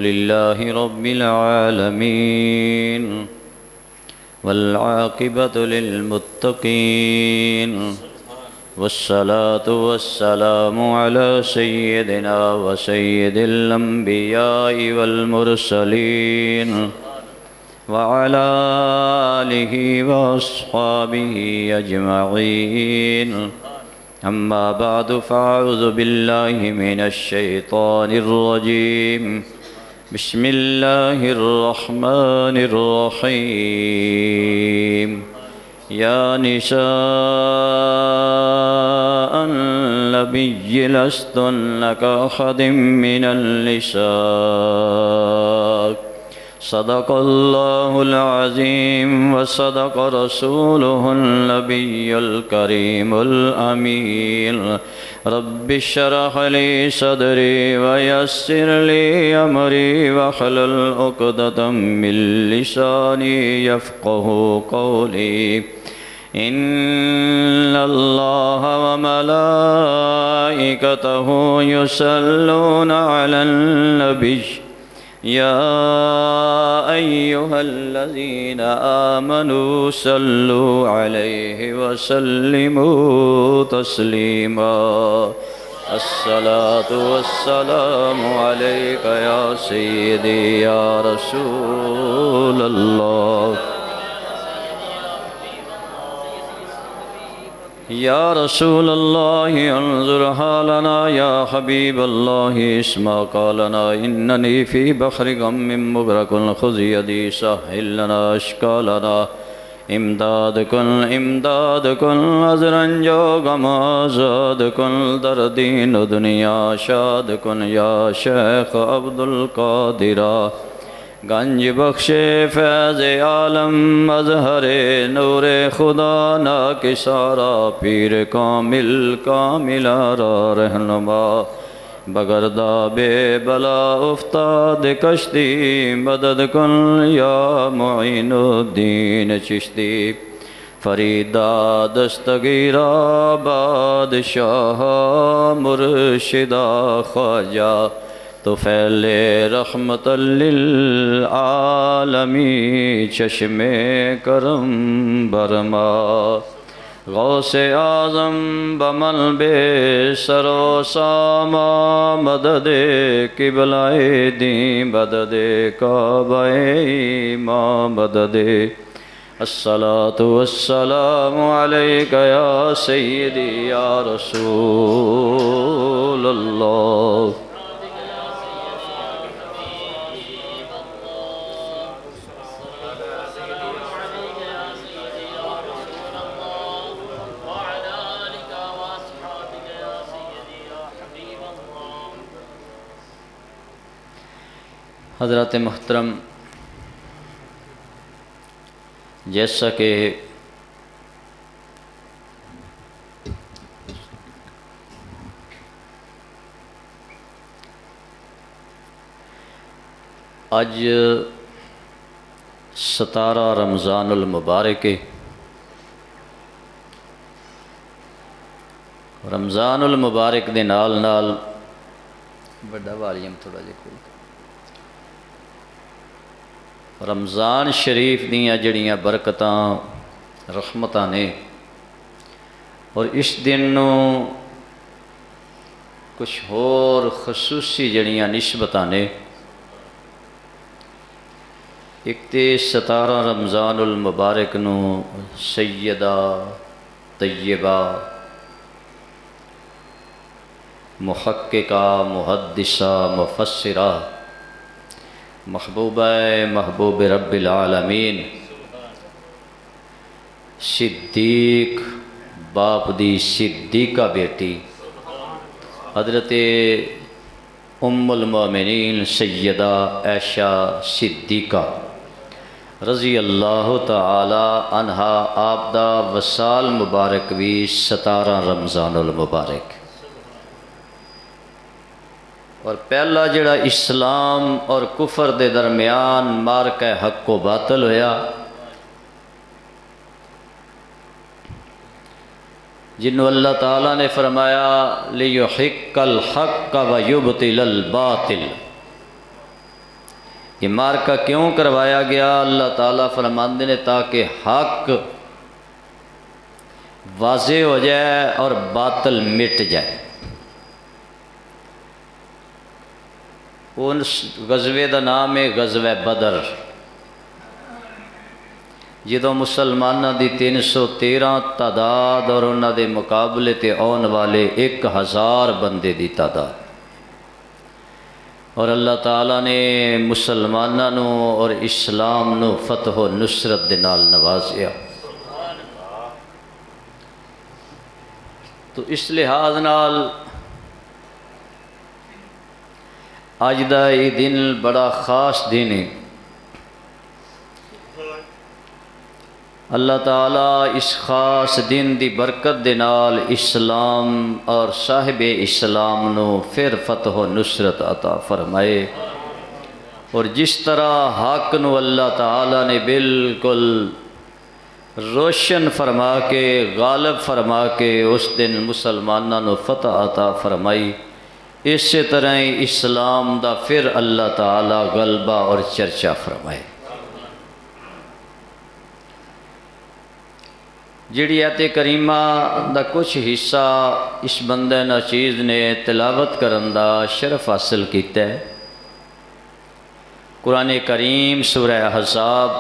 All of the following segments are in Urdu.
لله رب العالمين والعاقبة للمتقين والصلاة والسلام على سيدنا وسيد الأنبياء والمرسلين وعلى آله وأصحابه أجمعين أما بعد فأعوذ بالله من الشيطان الرجيم بسم الله الرحمن الرحيم يا نساء النبي لستن كأحد من النساء صدق الله العظيم وصدق رسوله النبي الكريم الأمين رب اشرح لي صدري ويسر لي أمري واحلل عقدة من لساني يفقه قولي إن الله وملائكته يصلون على النبي يا أيها الذين آمنوا صلوا عليه وسلموا تسليما الصلاة والسلام عليك يا سيدي يا رسول الله يا رسول الله انظر حالنا يا حبيب الله اسمع قالنا إنني في بحر غم مغرق خذ يدي سهل لنا أشكالنا امداد کن عذرا جو غم آزاد کن در دین و دنیا شاد کن یا شیخ عبدالقادر گنج بخش فیض عالم مظہر نور خدا ناکسارا پیر کامل کاملارا رہنما بگردہ بے بلا افتاد کشتی مدد کن یا معین الدین چشتی فریدہ دستگیرہ بادشاہ مرشدہ خواجہ تو فیل رحمت للعالمی چشم کرم برما غوث اعظم بمن بے سر و ساما مدد قبلہ دین مدد کعبہ ایمان مدد الصلاة والسلام علیک یا سیدی یا رسول اللہ حضرات محترم، جیسا کہ آج 17 رمضان المبارک رمضان المبارک دے نال نال بڑا والیوم تھوڑا جہا کھول رمضان شریف دیاں جڑیاں برکتاں رحمتاں نے اور اس دن نو کچھ اور خصوصی جڑیاں نسبتاں نے ایک تے 17 رمضان المبارک نو سیدہ طیبہ محققہ محدثہ مفسرہ محبوبہ محبوب رب العالمین صدیق باپ دی صدیقہ بیٹی حضرت ام المومنین سیدہ عائشہ صدیقہ رضی اللہ تعالی عنہا آپ دا وصال مبارک بھی 17 رمضان المبارک اور پہلا جڑا اسلام اور کفر دے درمیان مارکہ حق و باطل ہویا جنہوں اللہ تعالیٰ نے فرمایا لِيُحِقَّ الْحَقَّ وَيُبْطِلَ الْبَاطِلَ یہ مارکا کیوں کروایا گیا؟ اللہ تعالیٰ فرماندے نے تاکہ حق واضح ہو جائے اور باطل مٹ جائے۔ اس غزوے دا نام ہے غزوہ بدر، جدوں مسلمانوں دی 313 تعداد اور انہوں دے مقابلے تے آن والے 1000 بندے دی تعداد، اور اللہ تعالیٰ نے مسلمانوں اور اسلام نو فتح و نصرت دے نال نوازیا۔ تو اس لحاظ نال اج دا یہ دن بڑا خاص دن ہے۔ اللہ تعالیٰ اس خاص دن دی برکت دے نال اسلام اور صاحب اسلام نو پھر فتح و نصرت عطا فرمائے، اور جس طرح حق نو اللہ تعالیٰ نے بالکل روشن فرما کے غالب فرما کے اس دن مسلمانوں نو فتح عطا فرمائی، اسی طرح ہی اسلام دا پھر اللہ تعالیٰ غلبہ اور چرچا فرمائے۔ جڑی آیت کریمہ دا کچھ حصہ اس بندے ناچیز نے تلاوت کرن دا شرف حاصل کیتا ہے۔ قرآن کریم سورہ احزاب،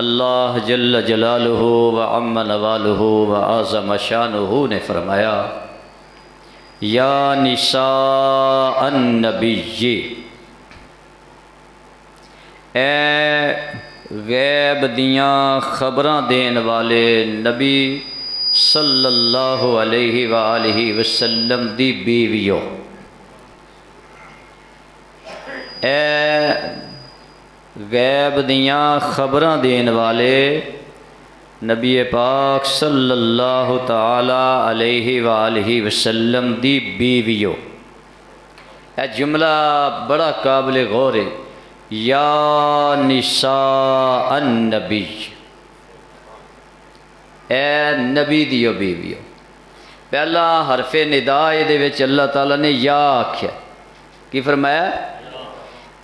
اللہ جل جلالہ و عم نوالہ و اعظم شانہ نے فرمایا، یا نساء النبی، اے غیب دیاں خبراں دین والے نبی صلی اللہ علیہ وآلہ وسلم دی بیویوں، اے غیب دیاں خبراں دین والے نبی پاک صلی اللہ تعالی علیہ وآلہ وسلم دی بیویوں۔ اے جملہ بڑا قابل غور ہے، یا نساء النبی، اے نبی دیو بیویوں۔ پہلا حرف نداء دے وچ اللہ تعالیٰ نے یا آکھیا، کی فرمایا؟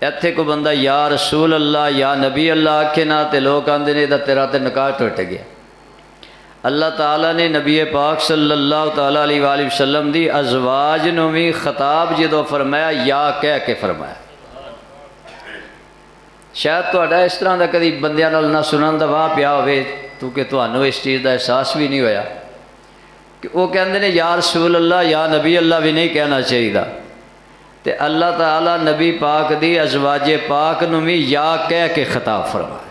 ایتھے کو بندہ یا رسول اللہ یا نبی اللہ آکھے نا تے لوگ آندے نے تیرا تے نکاح ٹوٹ گیا۔ اللہ تعالیٰ نے نبی پاک صلی اللہ تعالیٰ علیہ وآلہ وسلم دی ازواج نو بھی خطاب جدو فرمایا یا کہہ کے فرمایا۔ شاید تہاڈا اس طرح دا کدی بندیاں نال نہ سنن دا واہ پیا ہوئے تو کہ تہانوں اس چیز دا احساس بھی نہیں ہویا کہ وہ کہندے نے یا رسول اللہ یا نبی اللہ بھی نہیں کہنا چاہیے دا، تے اللہ تعالیٰ نبی پاک دی ازواج پاک نو بھی یا کہہ کے خطاب فرمایا،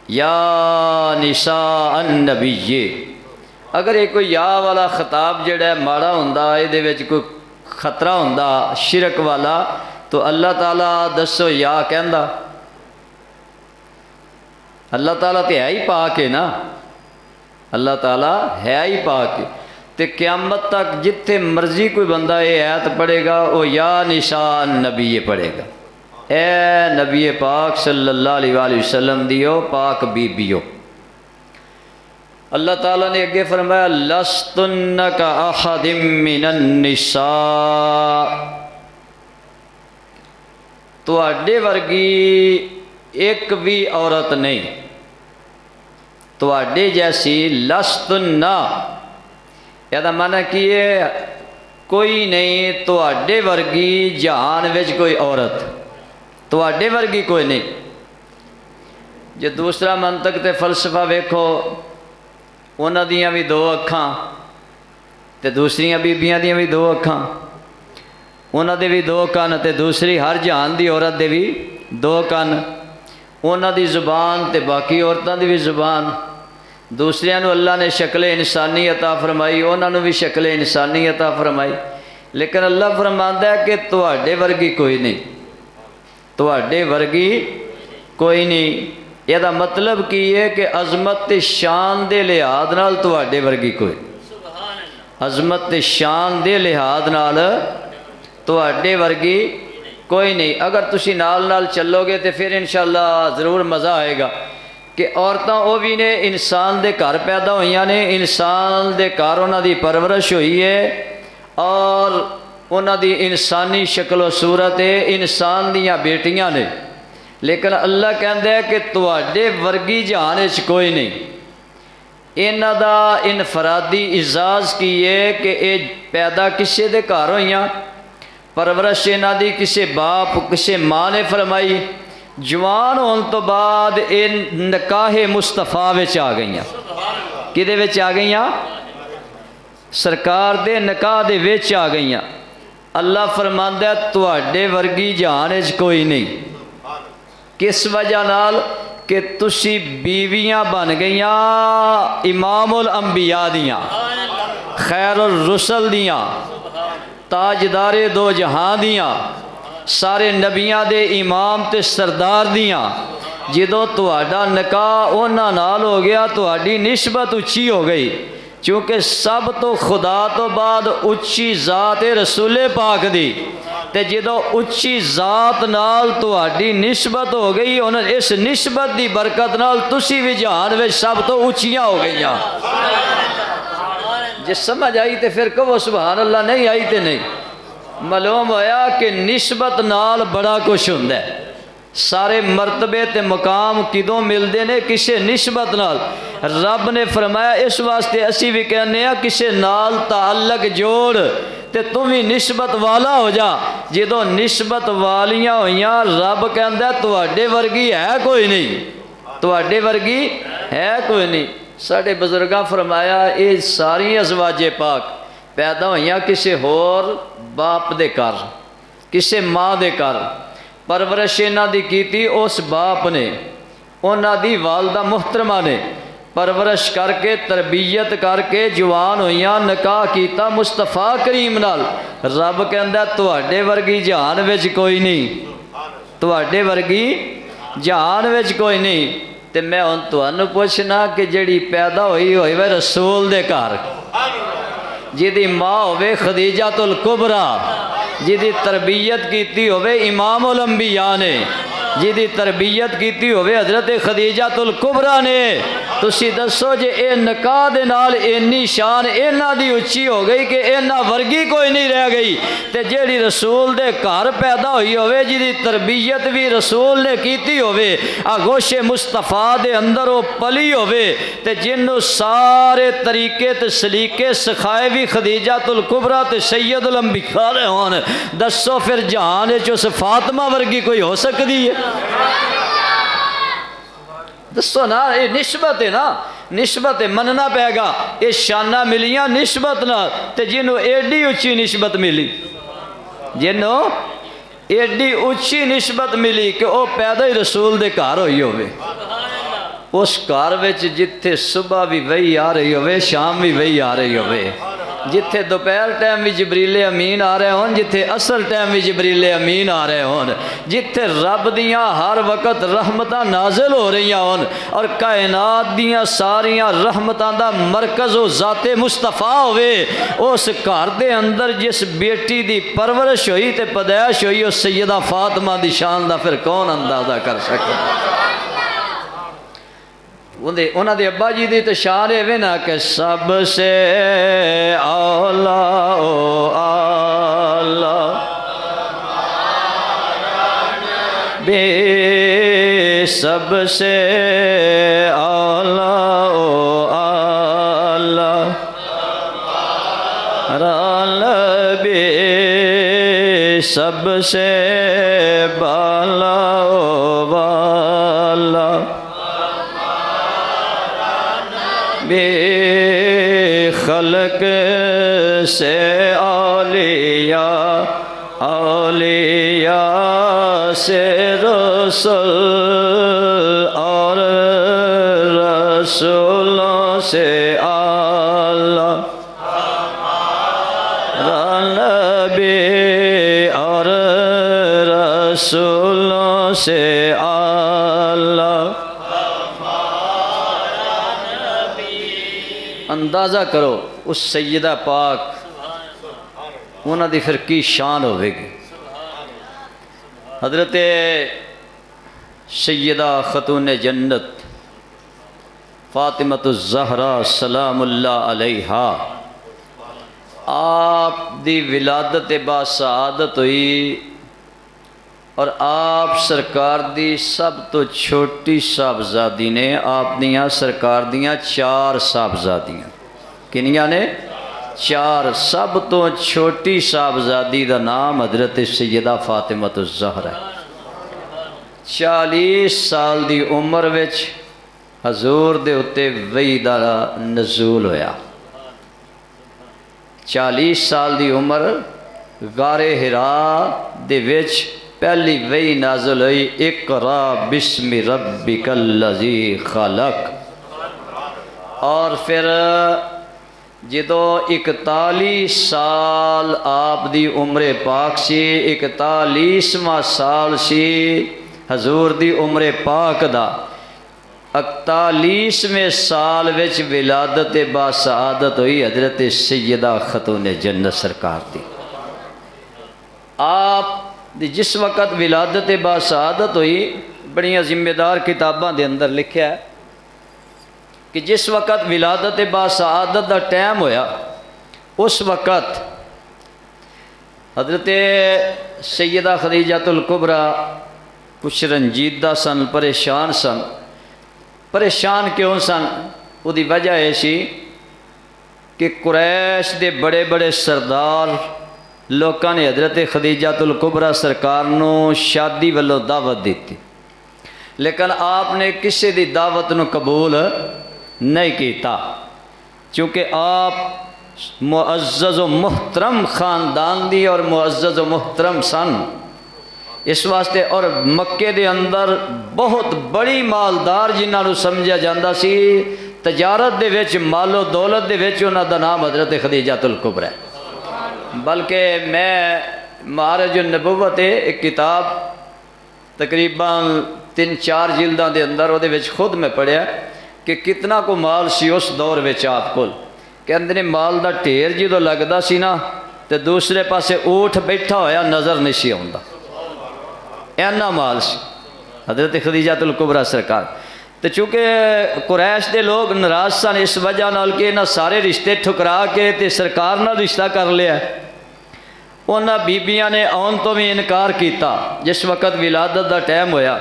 یا نساء النبی۔ اگر یہ کوئی یا والا خطاب جڑا ہے ماڑا ہوندا، یہ وچ کوئی خطرہ ہوندا شرک والا، تو اللہ تعالیٰ دسو یا کہندا؟ اللہ تعالیٰ تے ہے ہی پاک ہے نا، اللہ تعالیٰ ہے ہی پاک ہے، تے قیامت تک جتھے مرضی کوئی بندہ یہ آیت پڑھے گا وہ یا نساء النبی پڑھے گا، اے نبی پاک صلی اللہ علیہ وآلہ وسلم دیو پاک بیبیو۔ اللہ تعالیٰ نے اگے فرمایا لستن کاحد من النساء، تواڈے ورگی ایک بھی عورت نہیں، تواڈے جیسی لستن، یہ معنی کی ہے کوئی نہیں تواڈے ورگی جہان وچ کوئی عورت، تواڈے ورگی کوئی نہیں۔ جے دوسرا منطق تے فلسفہ ویکھو، انہاں دیاں بھی دو اکھاں تے دوسریاں بیبیاں دیاں بھی دو اکھاں، انہاں دے بھی دو کن تے دوسری ہر جہان دی عورت دے بھی دو کن، انہاں دی زبان تے باقی عورتاں دی بھی زبان، دوسریاں نو اللہ نے شکل انسانی عطا فرمائی، انہاں نو بھی شکل انسانی عطا فرمائی، لیکن اللہ فرماندا ہے کہ تواڈے ورگی کوئی نہیں، تواڈے ورگی کوئی نہیں۔ یہ دا مطلب کی ہے کہ عظمت شان دے لحاظ نال تواڈے ورگی کوئی، عظمت شان دے لحاظ نال تواڈے ورگی کوئی نہیں۔ اگر تسی نال نال چلو گے تو پھر انشاءاللہ ضرور مزہ آئے گا کہ عورتاں وہ بھی نے انسان دے گھر پیدا ہوئیاں نے، انسان دے گھر انہاں دی پرورش ہوئی ہے، اور انہاں دی انسانی شکل و صورت ہے، انسان دیاں بیٹیاں نے، لیکن اللہ کہندا ہے کہ تواڈے ورگی جہان وچ کوئی نہیں۔ انہاں دا انفرادی اعزاز کی ہے کہ اے پیدا کسے دے گھر ہوئیاں، پرورش انہاں دی کسے باپ کسے ماں نے فرمائی، جوان ہون تو بعد اے نکاح مصطفیٰ وچ آ گئیاں۔ کدے وچ آ گئیاں؟ سرکار دے نکاح دے وچ آ گئیاں۔ اللہ فرماندا ہے تواڈے ورگی جہان وچ کوئی نہیں۔ کس وجہ نال؟ کہ تسی بیویاں بن گئیاں امام الانبیاء دیاں، خیر الرسل دیاں، تاجدار دو جہاں دیاں، سارے نبیاں دے امام تے سردار دیاں۔ جدوں تہاڈا نکاح انہاں نال ہو گیا تہاڈی نسبت اچھی ہو گئی، چونکہ سب تو خدا تو بعد اچھی ذات رسول پاک دی، تے جدوں اچھی ذات نال تہاڈی نسبت ہو گئی، انہاں اس نسبت دی برکت نال تسی بھی جہان وچ سب تو اچھیاں ہو گئیاں۔ جے سمجھ آئی تے پھر کہو سبحان اللہ، نہیں آئی تے نہیں۔ معلوم ہویا کہ نسبت نال بڑا کچھ ہوندا ہے۔ سارے مرتبے تے مقام کدوں ملدے نے؟ کسے نسبت نال۔ رب نے فرمایا اس واسطے اسی بھی کہنے ہیں کسے نال تعلق جوڑ تے تم ہی نسبت والا ہو جا۔ جدوں نسبت والیاں ہویاں رب کہندا تواڈے ورگی ہے کوئی نہیں، تواڈے ورگی ہے کوئی نہیں۔ ساڈے بزرگاں فرمایا اے ساری ازواج پاک پیدا ہویاں کسے ہور باپ دے گھر، کسے ماں دے گھر، پرورش انہاں دی کیتی اس باپ نے، انہاں دی والدہ محترمہ نے پرورش کر کے تربیت کر کے جوان ہویاں، نکاح کیتا مصطفیٰ کریم نال۔ رب کہندا تواڈے ورگی جہان وچ کوئی نہیں، تواڈے ورگی جہان وچ کوئی نہیں۔ تے میں ہن تانوں پوچھنا کہ جڑی پیدا ہوئی وے رسول دے گھر، جدی ماں ہوے خدیجہ الکبریٰ، جدی تربیت کیتی ہوے امام الانبیاء نے، جدی تربیت کیتی ہوے حضرت خدیجہ الکبریٰ نے، تسی دسو جے اے نکاح دے نال اینی شان انہاں دی اچھی ہو گئی کہ انہاں ورگی کوئی نہیں رہ گئی، تے جیڑی رسول دے گھر پیدا ہوئی ہوے جدی تربیت بھی رسول نے کیتی ہوے، آگوش مصطفیٰ دے اندر وہ پلی ہوے، تے جنوں سارے طریقے تے سلیقے سکھائے بھی خدیجہ الکبریٰ تے سید الانبیاء نے ہون، دسو پھر جہان وچ اس فاطمہ ورگی کوئی ہو سکدی ہے؟ دسو نا، یہ نسبت ہے نا، نسبت ہے، مننا پے گا۔ یہ شانہ ملیاں نسبت نہ، تے جنہوں ایڈی اچھی نسبت ملی، جنہوں ایڈی اچھی نسبت ملی کہ وہ پیدا ہی رسول دے گھر ہوئی ہوئے، اس گھر وچ جتھے صبح بھی وہی آ رہی ہوئے، شام بھی وہی آ رہی ہوئے، جتھے دوپہر ٹائم بھی جبریل امین آ رہے ہون، جتھے عصر ٹائم بھی جبریل امین آ رہے ہون، جتھے رب دیاں ہر وقت رحمتاں نازل ہو رہی ہون، اور کائنات دیاں ساریاں رحمتاں دا مرکز و ذات مصطفیٰ ہوئے، اس گھر دے اندر جس بیٹی دی پرورش ہوئی تے پیدائش ہوئی، اس سیدہ فاطمہ دی شان دا پھر کون اندازہ کر سکے؟ انہاں دے ابا جی دی تو شان ہے نا کہ سب سے اولا او اللہ بے، سب سے اولا او اللہ رال بے، سب سے بالا او بالا بے، خلق سے اولیاء، اولیاء سے رسول، اور رسولوں سے اللہ نبی، اور رسولوں سے اللہ۔ اندازہ کرو اس سیدہ پاک انہاں دی پھر کی شان ہوئے گی۔ حضرت سیدہ خاتون جنت فاطمہ الزہرا سلام اللہ علیہا آپ دی ولادت با سعادت ہوئی اور آپ سرکار دی سب تو چھوٹی صاحبزادی نے آپ دیاں سرکار دیاں 4 صاحبزادیاں کنیاں نے 4 سب تو چھوٹی صاحبزادی دا نام حضرت سیدہ فاطمہ الزہرا ہے 40 سال دی عمر وچ حضور دے اتے وحی دا نزول ہویا 40 سال دی عمر غار حراء دے وچ پہلی وحی نازل ہوئی اقرا بسم ربک الذی خلق اور پھر جدو 41 سال آپ دی عمر پاک سی 41واں سال سی حضور دی عمر پاک دا 41ویں سال وچ ولادت با سعادت ہوئی حضرت سیدہ خاتون جنت سرکار دی آپ دی جس وقت ولادت با سعادت ہوئی بڑیاں ذمہ دار کتاباں دے اندر لکھیا ہے کہ جس وقت ولادت با سعادت دا ٹائم ہویا اس وقت حضرت سیدہ خدیجہ الکبریٰ کچھ رنجیدہ سن پریشان کیوں سن وہ دی وجہ ایسی کہ قریش دے بڑے بڑے سردار لوکاں نے حضرت خدیجہ الکبریٰ سرکار نو شادی والوں دعوت دیتی لیکن آپ نے کسی دی دعوت نو قبول نہیں کیتا چونکہ آپ معزز و محترم خاندان دی اور معزز و محترم سن اس واسطے اور مکے دے اندر بہت بڑی مالدار جنہاں نو سمجھا جاندہ سی تجارت دے وچ مال و دولت دے وچ انہاں دا نام حضرت خدیجہ الکبریٰ ہے بلکہ میں معارج النبوت ایک کتاب تقریباً 3-4 جلداں دے اندر وہ دے وچ خود میں پڑھیا کہ کتنا کو مال سی اس دور وچ آپ کول کہ اندر مال دا ٹھیر جدو لگدا سی نا تے دوسرے پاسے اونٹ بیٹھا ہویا نظر نہیں سی آوندا اینا مال سی حضرت خدیجہ الکبریٰ سرکار تو چونکہ قریش دے لوگ ناراض سن اس وجہ نال کہ انہاں سارے رشتے ٹھکرا کے تے سرکار نال رشتہ کر لیا انہاں بیبیاں نے آن تو بھی انکار کیتا جس وقت ولادت دا ٹائم ہویا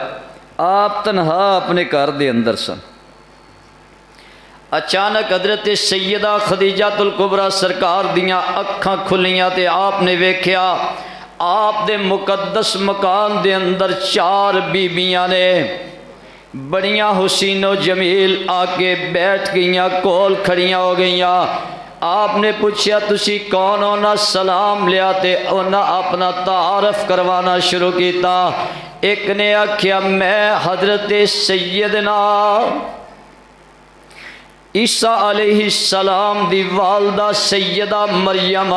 آپ تنہا اپنے گھر دے اندر سن اچانک حضرت سیدہ خدیجہ الکبریٰ سرکار دیاں اکھاں کھلیاں تے آپ نے ویکھیا آپ دے مقدس مکان دے اندر 4 بیبیاں نے بڑیاں حسین و جمیل آکے بیٹھ گئیاں کول کھڑیاں ہو گئیاں آپ نے پوچھا تسی کون ہونا سلام لیا تے انہاں اپنا تعارف کروانا شروع کیتا ایک نے آکھیا میں حضرت سیدنا عیسیٰ علیہ السلام دی والدہ سیدہ مریم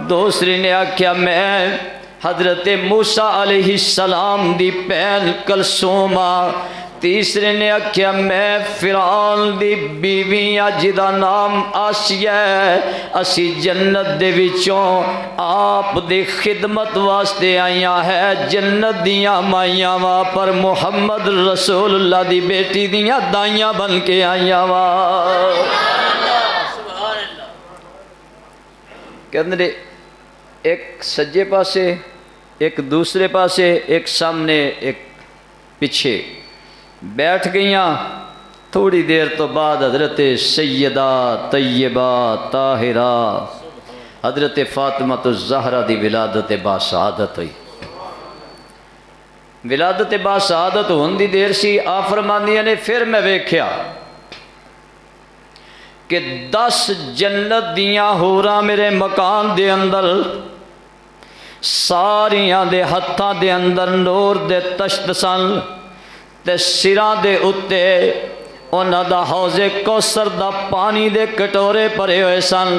دوسری نے آکھیا میں حضرت موسیٰ علیہ السلام دی بہن کلثوم تیسرے نے آکھیا میں فرعون دی بیویاں جدا نام آسیہ ہے اسی جنت دے وچوں آپ دی خدمت واسطے آئیاں ہے جنت دیاں مائیاں وا پر محمد رسول اللہ دی بیٹی دیاں دائیاں بن کے آئیاں وا کہ ایک سجے پاسے ایک دوسرے پاسے ایک سامنے ایک پیچھے بیٹھ گئیاں تھوڑی دیر تو بعد حضرت سیدہ طیبہ طاہرہ حضرت فاطمہ الزہرا دی ولادت با سعادت ہوئی ولادت با سعادت ہون دی دیر سی آپ فرماندیاں نے پھر میں ویکھیا کہ 10 جنت دیاں ہوراں میرے مکان دے اندر ساریاں دے ہتھاں دے اندر نور دے تشت سن تے سراں دے اتے انہاں دا حوض کوثر دا پانی دے کٹورے پرے ہوئے سن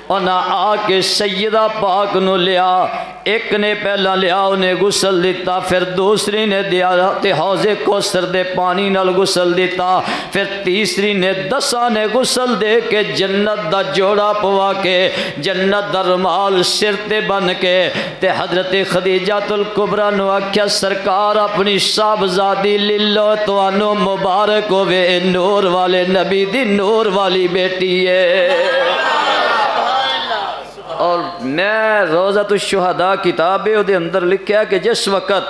انہاں آ کے سیدہ پاک نو لیا ایک نے پہلا لیا انہیں غسل دیتا پھر دوسری نے دیا تے حوض کوثر دے پانی نال غسل دیتا پھر تیسری نے 10 نے غسل دے کے جنت دا جوڑا پوا کے جنت دا رومال سر تے بن کے تے حضرت خدیجہ الکبریٰ نو آکھیا سرکار اپنی صاحبزادی للو توانو مبارک ہوئے نور والے نبی دی نور والی بیٹی ہے میں روزۃ الشہداء کتاب ہے دے اندر لکھیا کہ جس وقت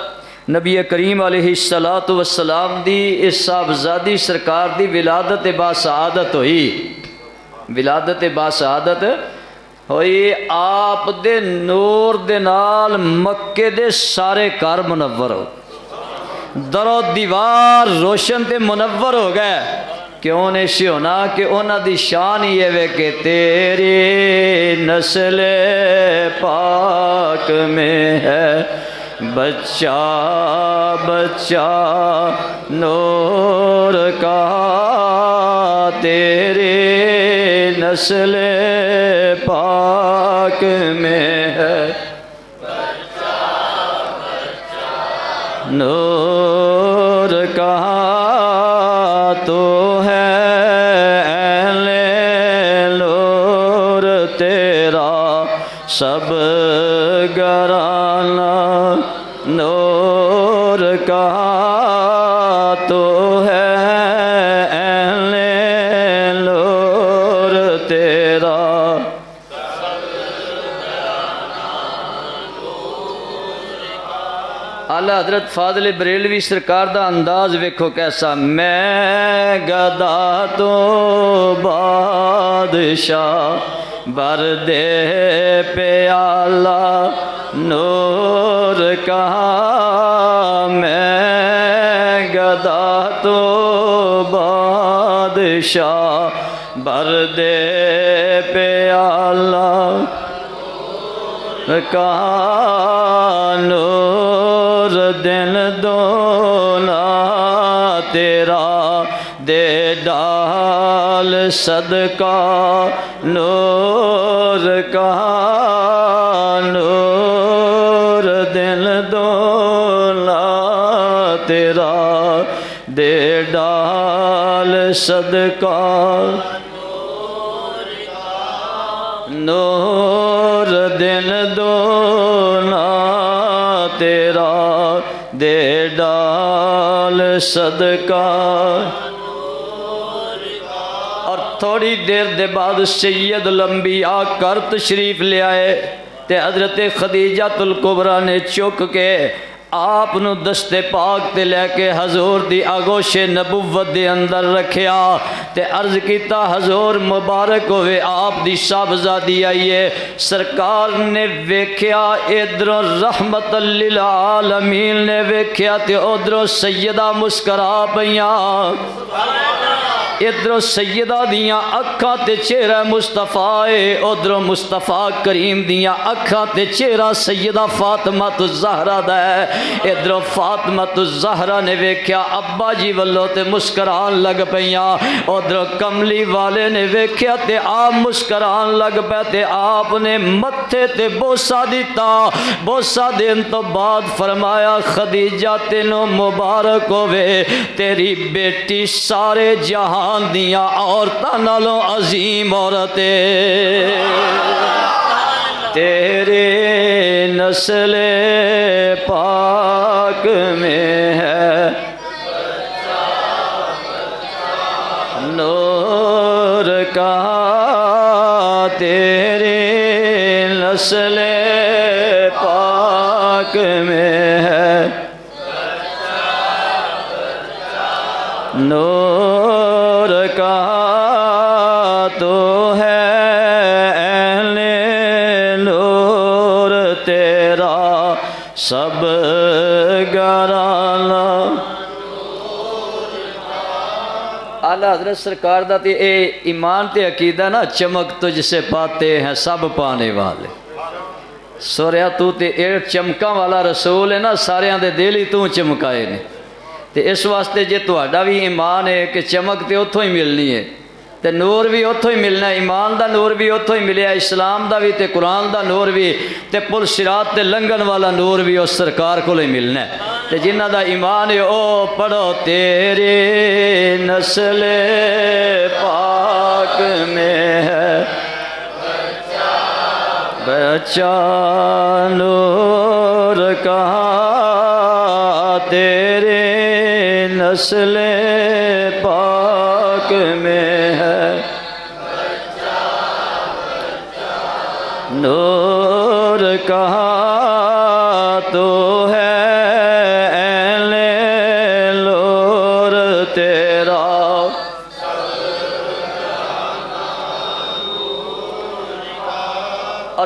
نبی کریم علیہ الصلوۃ والسلام دی اس صاحبزادی سرکار دی ولادت با سعادت ہوئی، ولادت با سعادت ہوئی، آپ دے نور دے نال مکے دے سارے کار منور ہو، در و دیوار روشن تے منور ہو گئے۔ کیوں نے سی ہونا کہ انہاں دی شان یہ وے کہ تیری نسل پاک میں ہے بچہ بچہ نور کا، تیری نسل پاک میں ہے نور کا، تو ہے اہل نور تیرا سب گھرانہ نور کا، تو ہے اہل نور تیرا۔ اعلیٰ حضرت فاضل بریلوی سرکار دا انداز ویکھو کیسا، میں گدا تو بادشاہ بر دے پیالہ نور کا، میں گدا تو بادشاہ بر دے پیالہ کا، نور دن دونا تیرا دے ڈال صدقہ نور کا، نور دن دونا تیرا دے ڈال صدقہ، نور دن دونا تیرا دے ڈال صدقہ۔ اور تھوڑی دیر دے بعد سید الانبیاء کر تشریف لے آئے تے حضرت خدیجہ الکبریٰ نے چک کے آپ نو دستے پاک تے لے کے حضور دی آگوش نبوت دے اندر رکھیا تے عرض کیتا حضور مبارک ہوئے آپ دی صاحبزادی آئیے۔ سرکار نے ویکھیا ادھروں رحمت للعالمین نے ویکھیا تے ادھروں سیدہ مسکرا پیاں، ادھروں سیدہ دیاں اکھاں تے چہرہ مصطفیٰ ادھروں مصطفیٰ کریم دیاں اکھاں تے چہرہ سیدہ فاطمہ الزہرا دا ہے۔ ادھروں فاطمہ الزہرا نے ویکھیا ابا جی والو تے مسکران لگ پیاں، ادھروں کملی والے نے ویکھیا تے آپ مسکران لگ پے تے آپ نے متھے تے بوسہ دیتا، بوسہ دین تو بعد فرمایا خدیجہ تینوں مبارک ہوئے، تیری بیٹی سارے جہاں دیاں عورتاں نالوں عظیم عورت تیرے نسل پاک میں ہے نور کا، تیرے نسل پاک میں ہے نور کا، تو ہے اہل نور تیرا سب گھرانہ۔ اعلیٰ حضرت سرکار دا تے اے ایمان تے عقیدہ نا، چمک تجھ سے پاتے ہیں سب پانے والے، سوریا تو تے اے چمکاں والا رسول ہے نا، ساریاں دے دل ہی تو چمکائے نے، تے اس واسطے جے تہاڈا بھی ایمان ہے کہ چمک تے اتھوں ہی ملنی ہے تے نور بھی اتھوں ہی ملنا ہے، ایمان دا نور بھی اتھوں ہی ملیا، اسلام دا بھی تے قرآن دا نور بھی تے پل صراط تے لنگن والا نور بھی اس سرکار کو لے ملنا ہے۔ تے جنہ دا ایمان ہے او پڑھو تیرے نسل پاک میں ہے بچہ نور کا، تیرے نسل پاک میں ہے نور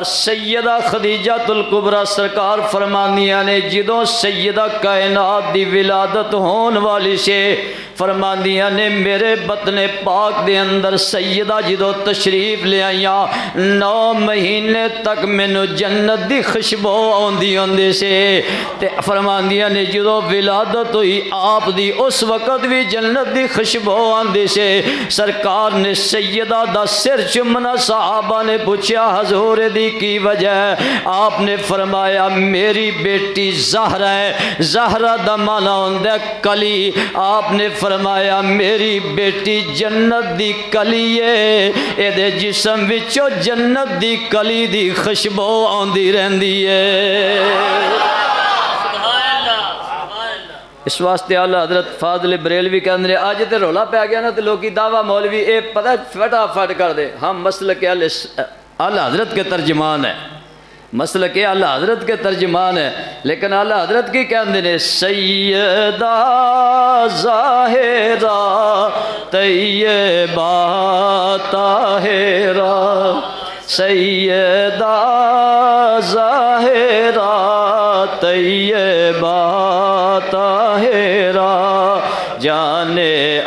سیدہ خدیجہ الکبریٰ سرکار فرماندیاں نے جدوں سیدہ کائنات دی ولادت ہون والی سے فرماندیاں نے میرے بطن پاک دے اندر سیدہ جدوں تشریف لے آئیاں 9 مہینے تک مینو جنت دی خوشبو آندی ہوندی سے تے فرماندیاں نے جدوں ولادت ہوئی آپ دی اس وقت بھی جنت دی خوشبو آندی سے سرکار نے سیدہ دا سر چمنا صحابہ نے پوچھا حضور دی کی وجہ ہے آپ نے فرمایا میری بیٹی زہرا ہے زہرا دا معنی ہوندا ہے کلی آپ نے فرمایا میری بیٹی جنت دی کلی ہے اے دے جسم وچوں جنت دی کلی دی خوشبو آندی رہندی ہے اس واسطے اعلیٰ حضرت فاضل بریلوی کہندے نے اج تے رولا پی گیا نا تے لوکی دعویٰ مولوی اے پتہ فٹافٹ کر دے ہم مسلک اعلیٰ حضرت کے ترجمان ہیں مسلک اعلیٰ حضرت کے ترجمان ہیں لیکن اعلیٰ حضرت کی کہندے نے سیدہ ظاہرہ طیبہ طاہرہ سیدہ ظاہرہ طیبہ طاہرہ جان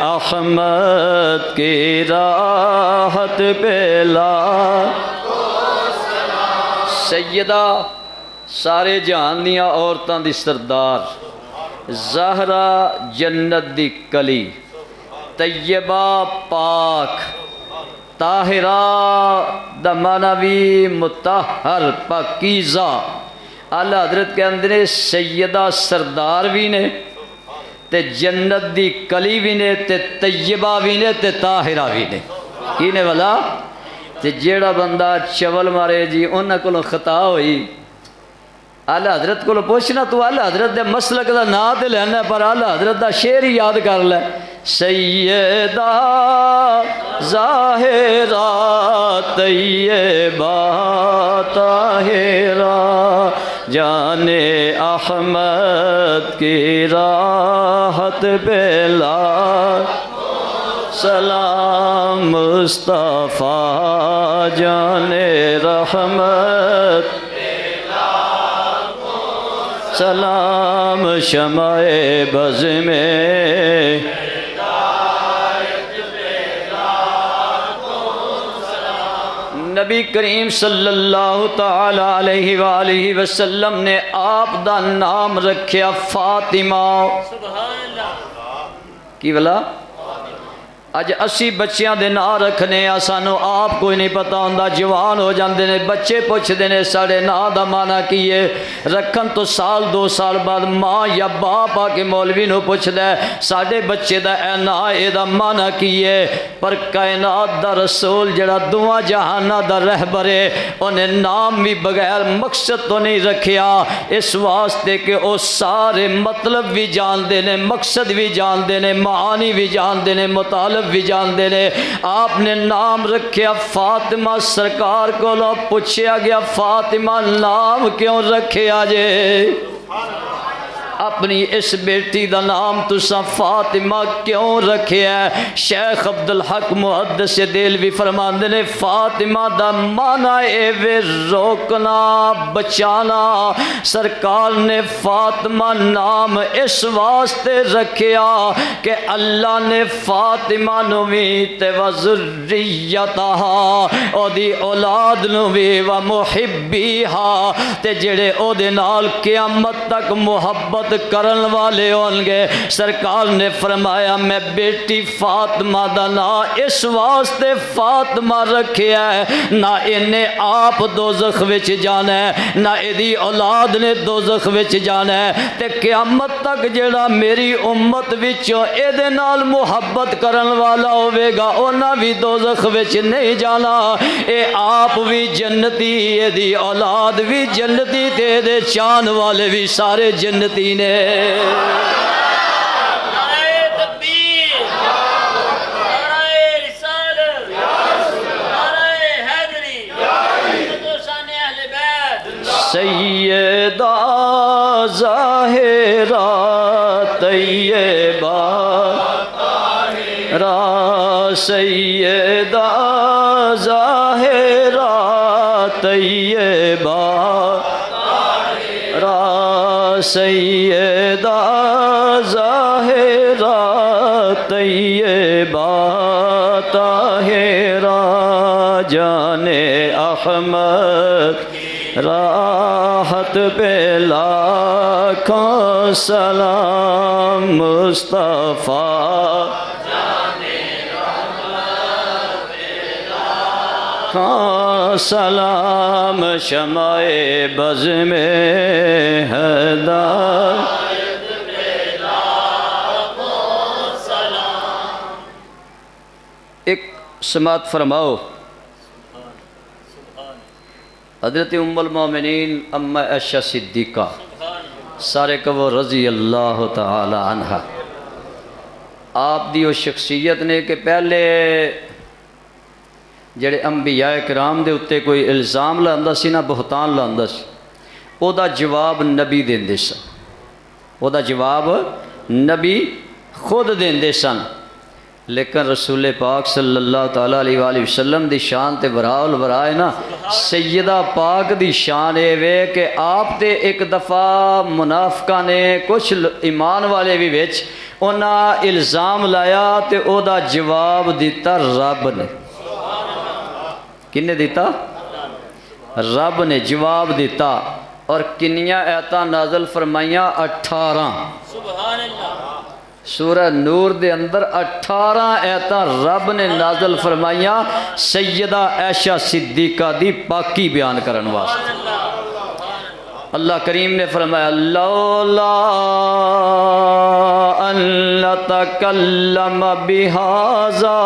احمد کی راحت پہ لا سیدہ سارے جہان دیاں عورتاں دی سردار زہرا جنت دی کلی طیبہ پاک طاہرہ دا معنی بھی مطہر پاکیزہ اعلیٰ حضرت کے اندر سیدہ سردار بھی نے تے جنت دی کلی بھی نے تے طیبہ بھی نے تے طاہرہ بھی نے کی نے والا تے جیڑا بندہ چول مارے جی انہاں کولوں خطا ہوئی اعلیٰ حضرت کو پوچھنا تو اعلیٰ حضرت دے مسلک دا نا تے لینا پر اعلیٰ حضرت دا شعر ہی یاد کر لے سیدہ ظاہرہ طیبہ طاہرہ جان احمد کی راحت پہ لا سلام مصطفیٰ جان رحمت سلام شمع بز میں نبی کریم صلی اللہ تعالی علیہ وآلہ وسلم نے آپ دا نام رکھیا فاطمہ کی بلا اج اسی بچیاں دے نا رکھنے سانو آپ کوئی نہیں پتا ہوندا جوان ہو جاندے نے بچے پوچھدے نے ساڑے نا دا معنی کی ہے رکھن تو سال 2 سال بعد ماں یا باپ آ کے مولوی نو پوچھدا ہے ساڑے بچے دا اے نا اے دا معنی کی ہے پر کائنات دا رسول جڑا دعا جہانہ دا رہبر ہے انہیں نام بھی بغیر مقصد تو نہیں رکھیا اس واسطے کہ او سارے مطلب بھی جان دے نے مقصد بھی جان دے نے معانی بھی جان دے نے مطالب بھی جان دے نے آپ نے نام رکھیا فاطمہ سرکار کو لو پوچھیا گیا فاطمہ نام کیوں رکھیا جے اپنی اس بیٹی دا نام تسا فاطمہ کیوں رکھیا ہے شیخ عبدالحق محدث دہلوی فرماندے نے فاطمہ دا معنی اے وے روکنا بچانا سرکار نے فاطمہ نام اس واسطے رکھیا کہ اللہ نے فاطمہ نو بھی تے وذریتہا او دی اولاد نو بھی و محبیہا تے جڑے او دے نال قیامت تک محبت کرن والے ہوں گے سرکار نے فرمایا میں بیٹی فاطمہ دا نا اس واسطے فاطمہ رکھیا ہے نہ انہیں آپ دوزخ وچ جانا ہے نہ ایدی اولاد نے دوزخ وچ جانا ہے تے قیامت تک جڑا میری امت وچوں اے دے نال محبت کرن والا ہوئے گا اونا بھی دوزخ وچ نہیں جانا اے آپ بھی جنتی اے دی اولاد بھی جنتی تے دے چان والے بھی سارے جنتی نے سیدہ ظاہرہ طیبہ را سیدہ ظاہرہ طیبہ سیدہ ظاہرہ طیبہ طاہرہ جان احمد راحت پہ لاکھوں سلام مصطفیٰ سلام شمع بز میں ہدایت ایک سماعت فرماؤ حضرت ام المومنین اما عائشہ صدیقہ سارے کہو رضی اللہ تعالی عنہ آپ دی وہ شخصیت نے کہ پہلے جڑے انبیاء کرام دے اتے کوئی الزام لاندا سی نا بہتان لاندا سی او دا جواب نبی دیندے سن او دا جواب نبی خود دیندے سن لیکن رسول پاک صلی اللہ تعالیٰ علیہ وآلہ وسلم دی شان تے براء البراء نا سیدہ پاک دی شان اے وے کہ آپ تے ایک دفعہ منافقہ نے کچھ ایمان والے بھی وچ انہاں الزام لایا تے او دا جواب دیتا رب نے کنے دیتا رب نے جواب دیتا اور کنیاں آیتاں نازل فرمائیاں 18 سبحان اللہ سورہ نور دے اندر 18 آیتاں رب نے نازل فرمائیاں سیدہ عائشہ صدیقہ دی پاکی بیان کرن واسطے اللہ کریم نے فرمایا لولا ان لتکلم بہذا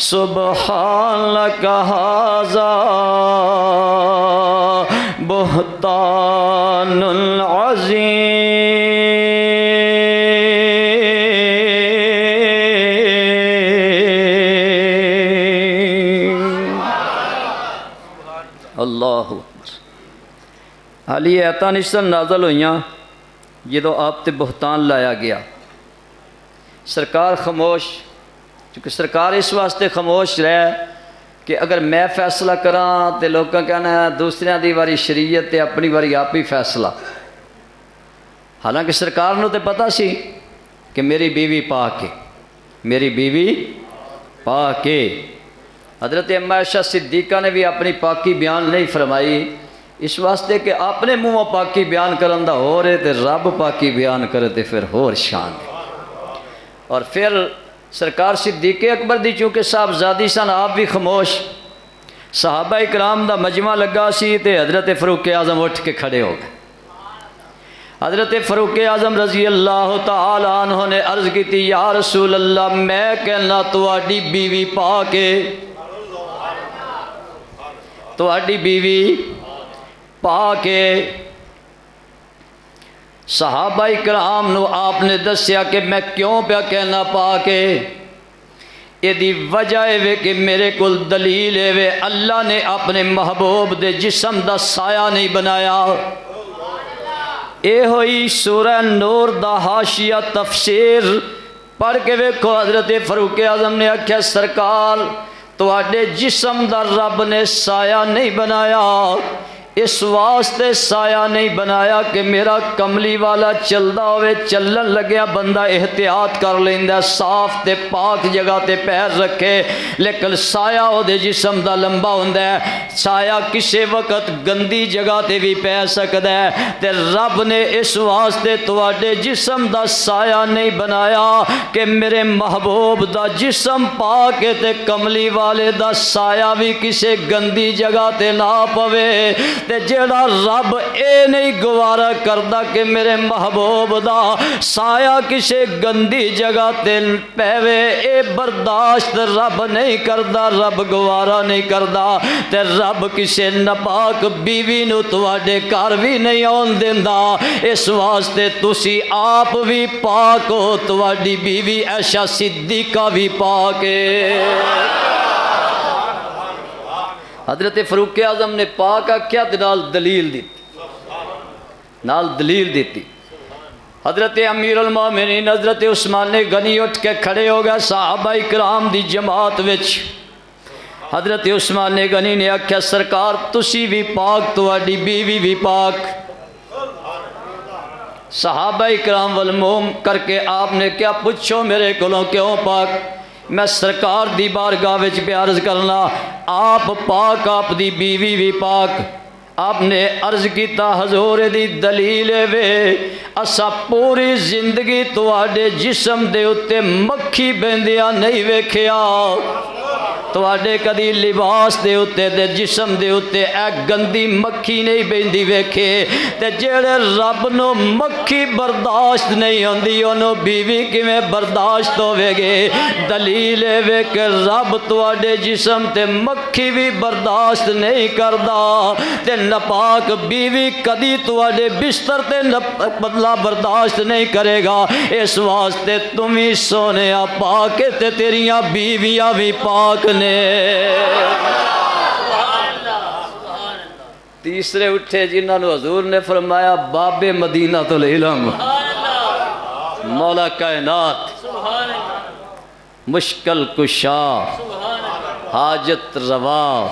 سبحانک ھذا بہتان عظیم اللہ حالی ایتاں نشتن نازل ہوئیاں جدو آپ تے بہتان لایا گیا سرکار خاموش چونکہ سرکار اس واسطے خاموش رہے کہ اگر میں فیصلہ کراں تے لوگاں کہنا ہے دوسریاں دی واری شریعت تے اپنی واری آپ ہی فیصلہ حالانکہ سرکار نو تے پتہ سی کہ میری بیوی پاک ہے میری بیوی پاک ہے حضرت اما عائشہ صدیقہ نے بھی اپنی پاکی بیان نہیں فرمائی اس واسطے کہ اپنے منہ پاکی بیان کرن دا ہو رہے تے رب پاکی بیان کرے تے پھر ہور شان ہے اور پھر سرکار صدیق اکبر دی چونکہ صاحبزادی سن آپ بھی خاموش صحابہ اکرام دا مجمع لگا سی تے حضرت فاروق اعظم اٹھ کے کھڑے ہو گئے حضرت فاروق اعظم رضی اللہ تعالی عنہ نے عرض کی تھی یا رسول اللہ میں کہنا تواڈی بیوی پاک ہے تواڈی بیوی پاک ہے صحابہ اکرام نو آپ نے دسیا کہ میں کیوں پیا کہنا پاک ہے یہ دی وجہ ہے کہ میرے کل دلیل ہے اللہ نے اپنے محبوب دے جسم دا سایہ نہیں بنایا اے ہوئی سورہ نور دا حاشیہ تفسیر پڑھ کے ویکھو حضرت فاروق اعظم نے آکھیا سرکار تواڈے جسم دا رب نے سایہ نہیں بنایا اس واسطے سایہ نہیں بنایا کہ میرا کملی والا چلدا ہوئے چلن لگیا بندہ احتیاط کر لیندہ صاف تے پاک جگہ تے پیر رکھے لیکن سایہ ہو دے جسم دا لمبا ہوندہ ہے سایہ کسے وقت گندی جگہ تے بھی پہ سکتا ہے تے رب نے اس واسطے تواڈے جسم دا سایہ نہیں بنایا کہ میرے محبوب دا جسم پاک تے کملی والے دا سایہ بھی کسے گندی جگہ تے نہ پوے تے جیڑا رب اے نہیں گوارا کردہ کہ میرے محبوب دا سایہ کسے گندی جگہ تے پیوے اے برداشت رب نہیں کردہ رب گوارا نہیں کردہ تے رب کسے نپاک بیوی نو تواڈے کار بھی نہیں آن دیندہ اس واسطے تسی آپ بھی پاک ہو تواڈی بیوی عائشہ صدیقہ بھی پاک ہے حضرت فاروق اعظم نے پاک کیا نال دلیل دیتی حضرت امیر المومنین حضرت عثمان غنی اٹھ کے کھڑے ہو گئے صحابہ اکرام دی جماعت وچ حضرت عثمان غنی نے آکھیا سرکار تسی بھی پاک تواڈی بیوی بھی پاک صحابہ اکرام والموم کر کے آپ نے کیا پوچھو میرے کولوں کیوں پاک؟ میں سرکار دی بارگاہ وچ پہ عرض کرنا آپ پاک آپ دی بیوی بھی پاک۔ آپ نے عرض کیتا حضور دی دلیل وے اسا پوری زندگی تواڈے جسم دے اتے مکھی بیندیاں نہیں ویکھیا، تواڈے کدی لباس دے اتے دے جسم دے اتے اے گندی مکھی نہیں بیندی ویکھے، تے جیڑے رب نو مکھی برداشت نہیں ہوندی انہوں بیوی کیویں برداشت ہوے گے؟ دلیل وے کہ رب تواڈے جسم تے مکھی بھی برداشت نہیں کردا، تے ناپاک بیوی کدی تواڈے بستر تے بدلا برداشت نہیں کرے گا۔ اس واسطے تم ہی سونیا پاک تے تیریاں بیویاں بھی پاک نے۔ تیسرے اٹھے جنہاں نو حضور نے فرمایا باب مدینہ العلم، مولا کائنات، مشکل کشا، حاجت روا،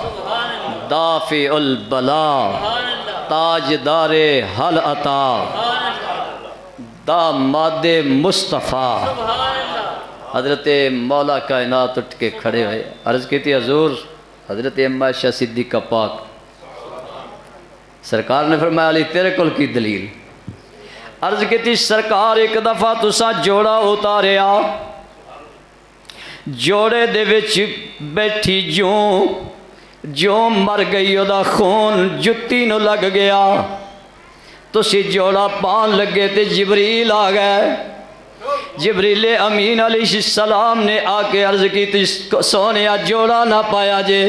دافع البلا، تاجدار حل عطا، داماد مصطفیٰ۔ حضرت مولا کائنات اٹھ کے کھڑے ہوئے، عرض کی تھی حضور حضرت اماں عائشہ صدیقہ پاک، سرکار نے فرمایا علی تیرے کول کی دلیل؟ عرض کی تھی سرکار ایک دفعہ تسا جوڑا اتاریا، جوڑے دے وچ بیٹھی جو مر گئی دا خون جتی نو لگ گیا، تسی جوڑا پان لگے تے جبریل آ گئے، جبریل امین علیہ السلام نے آ کے عرض کی تھی سونیا جوڑا نہ پایا جے؟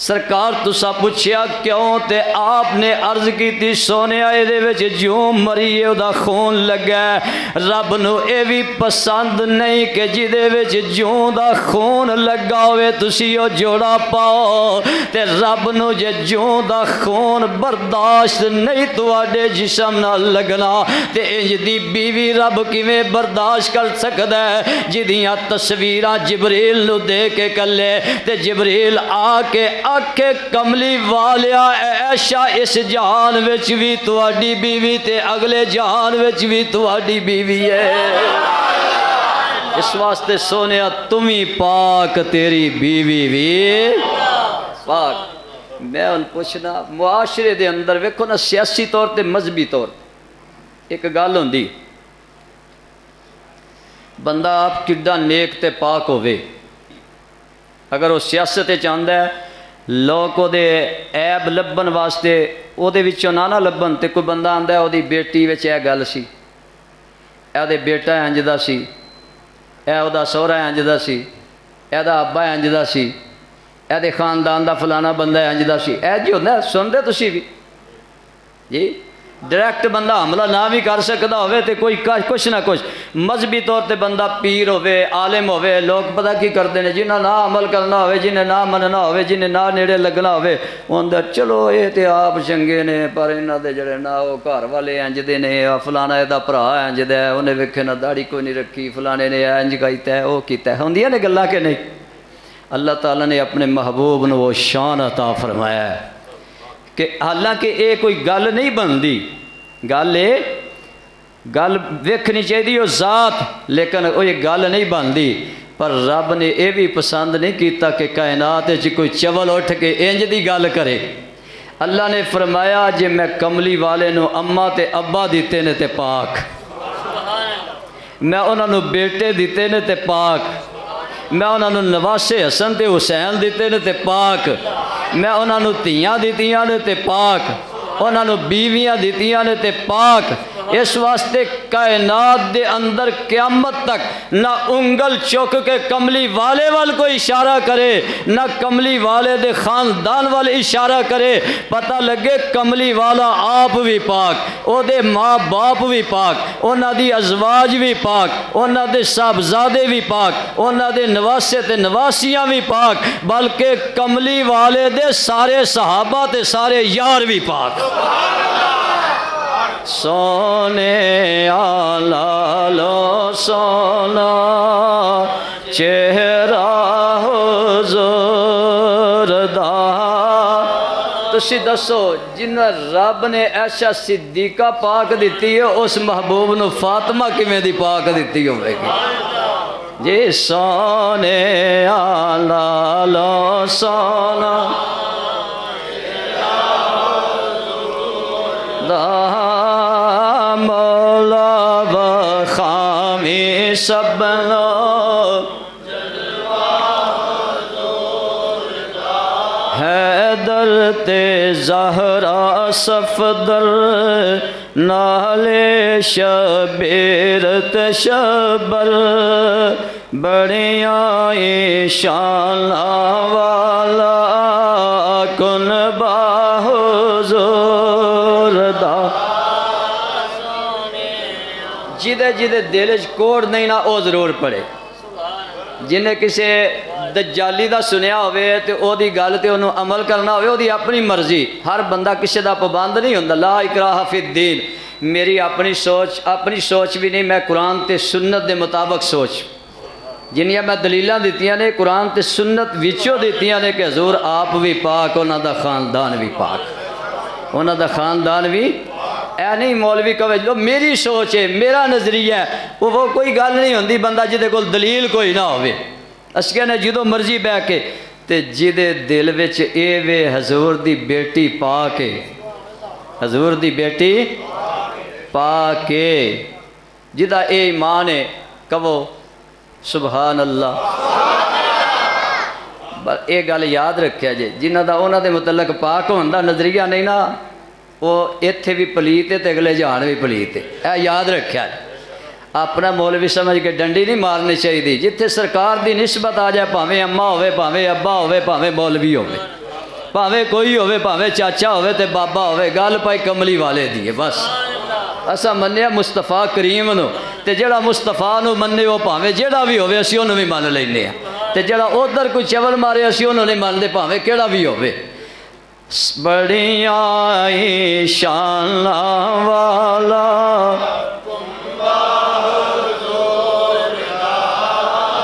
سرکار تسا پوچھیا کیوں؟ تے آپ نے عرض کی تھی سونیا اے دے وچ جو مری ہے دا خون لگا ہے، رب نو اے بھی پسند نہیں کہ جدے وچ جو دا خون لگا ہوئے تسی او جوڑا پاؤ، تے رب نو جے جو دا خون برداشت نہیں تواڈے جسم نال لگنا، تے انج دی بیوی رب کیویں برداشت کر سکدا ہے جدیاں تصویراں جبریل نو دے کے کلے، تے جبریل آ کے آکھے کملی والیا اے عائشہ اس جہان وچ بھی تواڈی بیوی تے اگلے جہان وچ بھی تواڈی بیوی ہے، اس واسطے سونیا تمہیں پاک تیری بیوی بھی پاک۔ میں ان پوچھنا معاشرے دے اندر ویکھو نا سیاسی طور تے مذہبی طور ایک گل ہوندی، بندہ آپ کڈا نیک تے پاک ہوئے، اگر وہ سیاست چاہتا ہے لوگ دے عیب لبن واسطے او دے وچوں نہ لبن، تے کوئی بندہ آندا ہے او دی بیٹی وچ اے گل سی، اے دے بیٹا انج دا سی، اے او دا سہرا انج دا سی، اے دا ابا انج دا سی، اے دے خاندان دا فلانا بندہ انج دا سی، اے جی ہوندا سن دے تسی بھی جی ڈائریکٹ بندہ حملہ نہ بھی کر سکتا ہوئے تے کوئی کچھ نہ کچھ مذہبی طور تے بندہ پیر ہوئے عالم ہوئے، لوگ پتہ کی کرتے ہیں جنہیں نہ عمل کرنا ہوئے، جنہیں نہ مننا ہوئے، جنہیں نہ نیڑے لگنا ہوئے، اندر چلو یہ تے آپ چنگے نے پر انہاں دے جڑے نہ وہ گھر والے انج دے نے، فلانا دا بھرا انج دا ہے، انہیں ویکھے نہ داڑھی کوئی نہیں رکھی، فلانے نے انج کیتا ہے وہ کیتا ہے، ہوندیاں نے گلاں کہ نہیں؟ اللہ تعالیٰ نے اپنے محبوب نو وہ شان عطا فرمایا ہے کہ حالانکہ اے کوئی گل نہیں بندی، گل ویکھنی چاہیے وہ ذات، لیکن وہ یہ گل نہیں بندی، پر رب نے یہ بھی پسند نہیں کیتا کہ کائنات وچ کوئی چول اٹھ کے انج دی گل کرے۔ اللہ نے فرمایا جے میں کملی والے نو اماں تے ابا دیتے نے تے پاک، میں انہاں نو بیٹے دیتے نے تے پاک، میں انہاں نو نواسے حسن تے حسین دیتے نے تے پاک، میں انہاں نو تیاں دیتیاں نے تے پاک، انہاں نو بیویاں دیتیاں نے تے پاک۔ اس واسطے کائنات دے اندر قیامت تک نہ انگل چک کے کملی والے وال کوئی اشارہ کرے، نہ کملی والے دے خاندان وال اشارہ کرے، پتہ لگے کملی والا آپ بھی پاک، او دے ماں باپ بھی پاک، انہاں دی ازواج بھی پاک، انہاں دے صاحبزادے بھی پاک، انہاں دے نواسے تے نواسیاں بھی پاک، بلکہ کملی والے دے سارے صحابہ تے سارے یار بھی پاک۔ سونے لالو سونا چہرہ حضور دا، تسی دسو جنہ رب نے ایسا صدیقہ پاک دیتی ہے اس محبوب نو فاطمہ کیویں دی پاک دیتی ہوے گی جی سونے لالو سونا دا مولا بخامی سب لوگ حیدر تے زہرا صفدر نالے شبیر تے شبر بڑیاں شان والا کن باحضور دا جدے جدے دل وچ کوڑ نہیں نا او ضرور پڑھے جنہیں کسی دجالی دا سنیا ہوئے تے او دی گل تے انہوں عمل کرنا ہوئے او دی اپنی مرضی ہر بندہ کسی دا پابند نہیں ہوندا لا اکراہ فی الدین میری اپنی سوچ بھی نہیں میں قرآن تے سنت دے مطابق سوچ جنیاں میں دلیلاں دیتیاں نے قرآن تے سنت وچوں دیتیاں نے کہ حضور آپ بھی پاک انہاں دا خاندان بھی پاک انہاں دا خاندان بھی اے نہیں مولوی کہے لو میری سوچ ہے میرا نظریہ ہے وہ کوئی گل نہیں ہوندی بندہ جدے کول دلیل کوئی نہ ہوئے اس کہنے جدو مرضی بہ کے تے جدے دل وچ اے وے حضور دی بیٹی پاک ہے حضور دی بیٹی پاک ہے جدہ اے ایمان ہے کہو سبحان اللہ اے گل یاد رکھیا جے جنہ دا انہاں دے متعلق پاک ہوندا نظریہ نہیں نا وہ ایتھے بھی پلیت ہے تے اگلے جہان بھی پلیت ہے اے یاد رکھیا ہے اپنا مولوی سمجھ کے ڈنڈی نہیں مارنی چاہیے جتھے سرکار دی نسبت آ جائے پاویں اماں ہوئے پاویں ابا ہوئے پاویں مولوی ہوئے پاویں کوئی ہوئے پاویں چاچا ہوئے تے بابا ہوئے گل پائی کملی والے دیئے بس اسا منیا مصطفیٰ کریم نو تے جڑا مصطفیٰ نو مننے وہ پاویں جڑا بھی ہوئے اسی انہوں بھی مان لینے ہیں تے جڑا ادھر کوئی چول مارے اسی انہوں نہیں مان دے پاویں کیڑا بھی ہوئے بڑیاں شان والا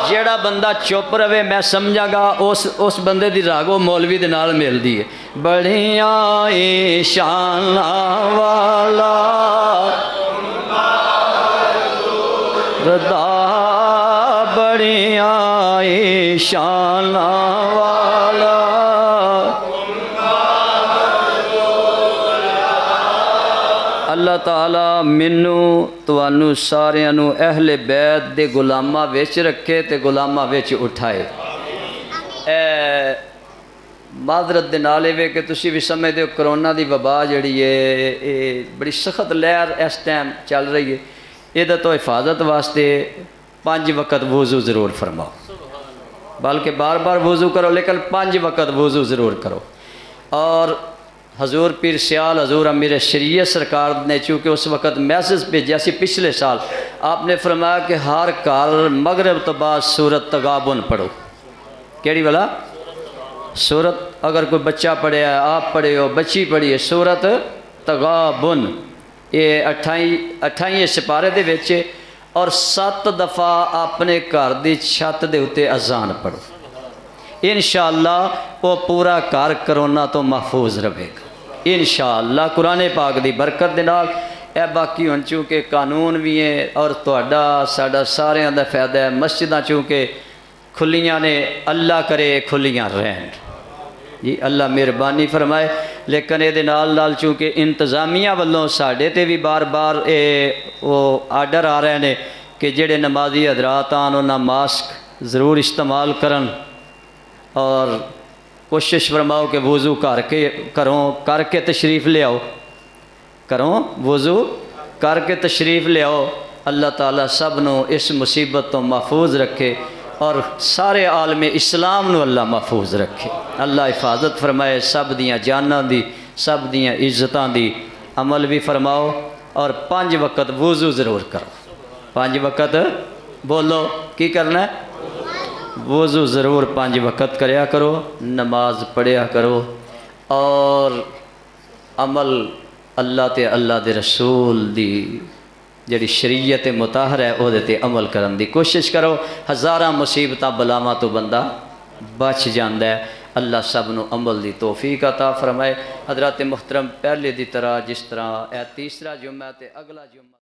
جیڑا بندہ چپ رہے میں سمجھا گا اس بندے دی راگو مولوی دے نال مل دی ہے بڑیاں شان والا ردا بڑیاں شان والا اللہ تعالیٰ منو توانو ساریانو اہل بیت دے غلامہ ویچ رکھے تے غلامہ ویچ اٹھائے معذرت دے نالے وے کہ تسی بھی سمجھ دے کرونا دی وبا جڑی ہے بڑی سخت لہر اس ٹائم چل رہی ہے یہ تو حفاظت واسطے 5 وقت وضو ضرور فرماؤ بلکہ بار بار وضو کرو لیکن 5 وقت وضو ضرور کرو اور حضور پیر سیال حضور امیر شریعت سرکار نے چونکہ اس وقت میسج بھیجا سی پچھلے سال آپ نے فرمایا کہ ہر کال مغرب تو بعد سورت تغابن پڑھو کیڑی والا سورت اگر کوئی بچہ پڑھے ہے آپ پڑھے ہو بچی پڑھی ہے سورت تغابن یہ 28 سپارے دے وچے اور 7 دفعہ اپنے گھر دی چھت دے اتے اذان پڑھو انشاءاللہ وہ پورا کار کرونا تو محفوظ رہے گا انشاءاللہ قرآن پاک دی برکت دے نال اے باقی ہن چونکہ قانون بھی ہیں اور تہاڈا ساڈا سارے دا فائدہ ہے مسجداں چونکہ کھلیاں نے اللہ کرے کھلیاں رہن جی اللہ مہربانی فرمائے لیکن یہ نال چونکہ انتظامیہ والوں ساڈے تے بھی بار بار وہ آرڈر آ رہے ہیں کہ جڑے نمازی حضرات آن انہاں ماسک ضرور استعمال کرن اور کوشش فرماؤ کہ وضو کر کے تشریف لے آؤ وضو کر کے تشریف لے آؤ اللہ تعالیٰ سب نو اس مصیبت تو محفوظ رکھے اور سارے عالم اسلام نو اللہ محفوظ رکھے اللہ حفاظت فرمائے سب دیاں جاناں دی سب دیاں عزتاں دی عمل بھی فرماؤ اور 5 وقت وضو ضرور کرو 5 وقت بولو کی کرنا ہے وضو ضرور 5 وقت کریا کرو نماز پڑھیا کرو اور عمل اللہ تے اللہ دے رسول دی جڑی شریعت مطہر ہے وہ تے عمل کرن دی کوشش کرو ہزاراں مصیبتاں بلاواں تو بندہ بچ جاندا ہے اللہ سب نو عمل دی توفیق عطا فرمائے۔ حضرات محترم، پہلے دی طرح جس طرح اے تیسرا جمعہ تے اگلا جمعہ